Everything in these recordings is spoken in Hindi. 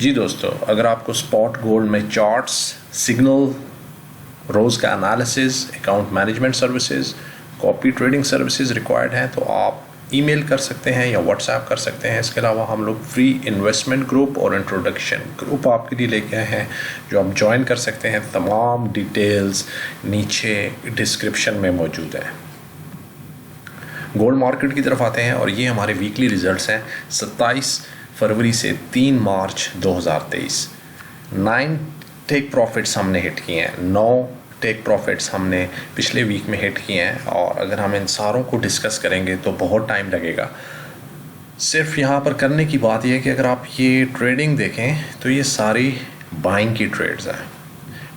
जी दोस्तों, अगर आपको स्पॉट गोल्ड में चार्ट्स, सिग्नल, रोज़ का analysis, account management services, copy trading services required हैं तो आप ईमेल कर सकते हैं या व्हाट्सएप कर सकते हैं। इसके अलावा हम लोग फ्री इन्वेस्टमेंट ग्रुप और इंट्रोडक्शन ग्रुप आपके लिए लेके आए हैं जो आप ज्वाइन कर सकते हैं। तमाम डिटेल्स नीचे डिस्क्रिप्शन में मौजूद है। गोल्ड मार्केट की तरफ आते हैं और ये हमारे वीकली रिजल्ट्स हैं 27 फरवरी से 3 मार्च 2023। 9 टेक प्रॉफिट्स हमने हिट किए हैं, 9 टेक प्रॉफिट्स हमने पिछले वीक में हिट किए हैं और अगर हम इन सारों को डिस्कस करेंगे तो बहुत टाइम लगेगा। सिर्फ यहाँ पर करने की बात यह है कि अगर आप ये ट्रेडिंग देखें तो ये सारी बाइंग की ट्रेड्स हैं।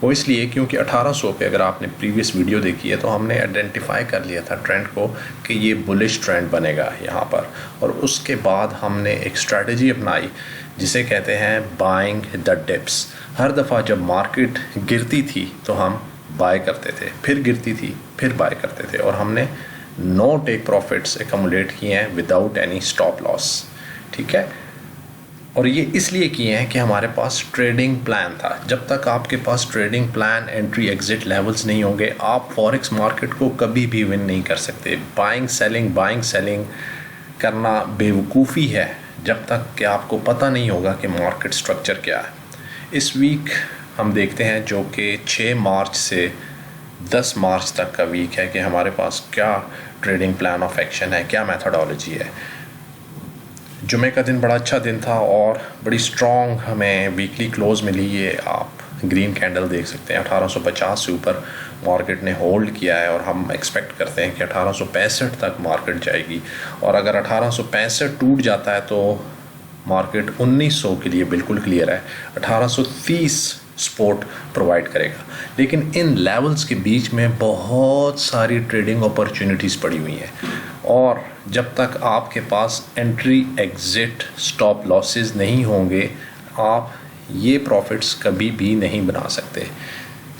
वो इसलिए क्योंकि 1800 पे अगर आपने प्रीवियस वीडियो देखी है तो हमने आइडेंटिफाई कर लिया था ट्रेंड को कि ये बुलिश ट्रेंड बनेगा यहाँ पर, और उसके बाद हमने एक स्ट्रैटेजी अपनाई जिसे कहते हैं बाइंग द डिप्स। हर दफ़ा जब मार्केट गिरती थी तो हम बाय करते थे, फिर गिरती थी फिर बाय करते थे, और हमने 9 टेक प्रॉफिट्स एकमुलेट किए हैं विदाउट एनी स्टॉप लॉस। ठीक है, और ये इसलिए किए हैं कि हमारे पास ट्रेडिंग प्लान था। जब तक आपके पास trading plan, entry exit levels नहीं होंगे आप फॉरेक्स मार्केट को कभी भी विन नहीं कर सकते। बाइंग सेलिंग करना बेवकूफ़ी है जब तक कि आपको पता नहीं होगा कि मार्केट स्ट्रक्चर क्या है। इस वीक हम देखते हैं जो कि 6 मार्च से 10 मार्च तक का वीक है कि हमारे पास क्या ट्रेडिंग प्लान ऑफ एक्शन है, क्या मेथोडोलॉजी है। जुमे का दिन बड़ा अच्छा दिन था और बड़ी स्ट्रॉन्ग हमें वीकली क्लोज मिली। ये आप ग्रीन कैंडल देख सकते हैं। 1850 से ऊपर मार्केट ने होल्ड किया है और हम एक्सपेक्ट करते हैं कि 1865 तक मार्केट जाएगी, और अगर 1865 टूट जाता है तो मार्केट 1900 के लिए बिल्कुल क्लियर है। 1830 सपोर्ट प्रोवाइड करेगा, लेकिन इन लेवल्स के बीच में बहुत सारी ट्रेडिंग अपॉर्चुनिटीज़ पड़ी हुई हैं, और जब तक आपके पास एंट्री एग्जिट स्टॉप लॉसेस नहीं होंगे आप ये प्रॉफिट्स कभी भी नहीं बना सकते।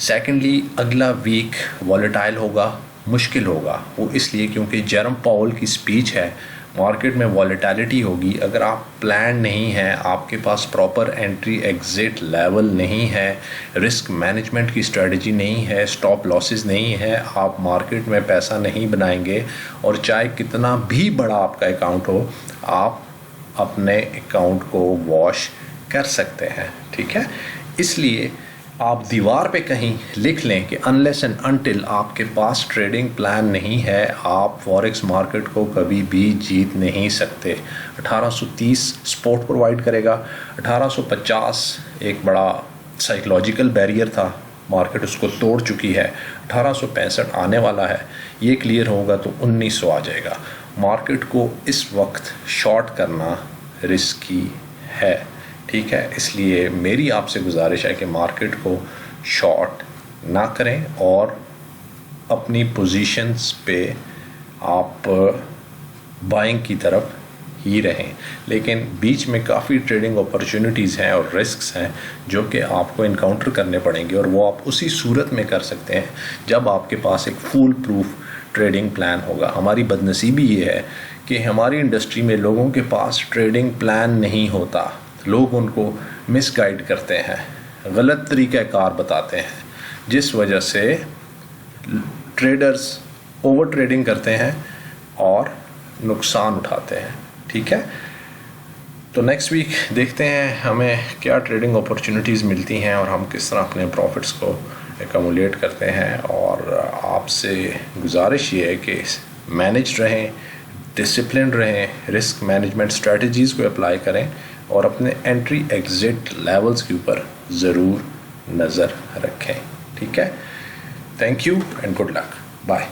सेकेंडली, अगला वीक वॉलेटाइल होगा, मुश्किल होगा। वो इसलिए क्योंकि जेरम पाउल की स्पीच है, मार्केट में वॉलेटिलिटी होगी। अगर आप प्लान नहीं है, आपके पास प्रॉपर एंट्री एग्जिट लेवल नहीं है, रिस्क मैनेजमेंट की स्ट्रेटजी नहीं है, स्टॉप लॉसेस नहीं है, आप मार्केट में पैसा नहीं बनाएंगे, और चाहे कितना भी बड़ा आपका अकाउंट हो आप अपने अकाउंट को वॉश कर सकते हैं। ठीक है, इसलिए आप दीवार पे कहीं लिख लें कि अनलेस एंड अनटिल आपके पास ट्रेडिंग प्लान नहीं है आप फॉरेक्स मार्केट को कभी भी जीत नहीं सकते। 1830 सपोर्ट प्रोवाइड करेगा, 1850 एक बड़ा साइकोलॉजिकल बैरियर था, मार्केट उसको तोड़ चुकी है। 1865 आने वाला है, ये क्लियर होगा तो 1900 आ जाएगा। मार्केट को इस वक्त शॉर्ट करना रिस्की है। ठीक है, इसलिए मेरी आपसे गुजारिश है कि मार्केट को शॉर्ट ना करें और अपनी पोजीशंस पे आप बाइंग की तरफ ही रहें। लेकिन बीच में काफ़ी ट्रेडिंग अपॉर्चुनिटीज़ हैं और रिस्क्स हैं जो कि आपको इनकाउंटर करने पड़ेंगे, और वो आप उसी सूरत में कर सकते हैं जब आपके पास एक फुल प्रूफ ट्रेडिंग प्लान होगा। हमारी बदनसीबी ये है कि हमारी इंडस्ट्री में लोगों के पास ट्रेडिंग प्लान नहीं होता। लोग उनको मिसगाइड करते हैं, गलत तरीक़ाकार बताते हैं, जिस वजह से ट्रेडर्स ओवर ट्रेडिंग करते हैं और नुकसान उठाते हैं। ठीक है, तो नेक्स्ट वीक देखते हैं हमें क्या ट्रेडिंग अपॉर्चुनिटीज़ मिलती हैं और हम किस तरह अपने प्रॉफिट्स को एकमुलेट करते हैं। और आपसे गुजारिश ये है कि मैनेज रहें, डिसिप्लिन रहें, रिस्क मैनेजमेंट स्ट्रेटजीज़ को अप्लाई करें और अपने एंट्री एग्जिट लेवल्स के ऊपर ज़रूर नज़र रखें। ठीक है, thank you and good luck, bye.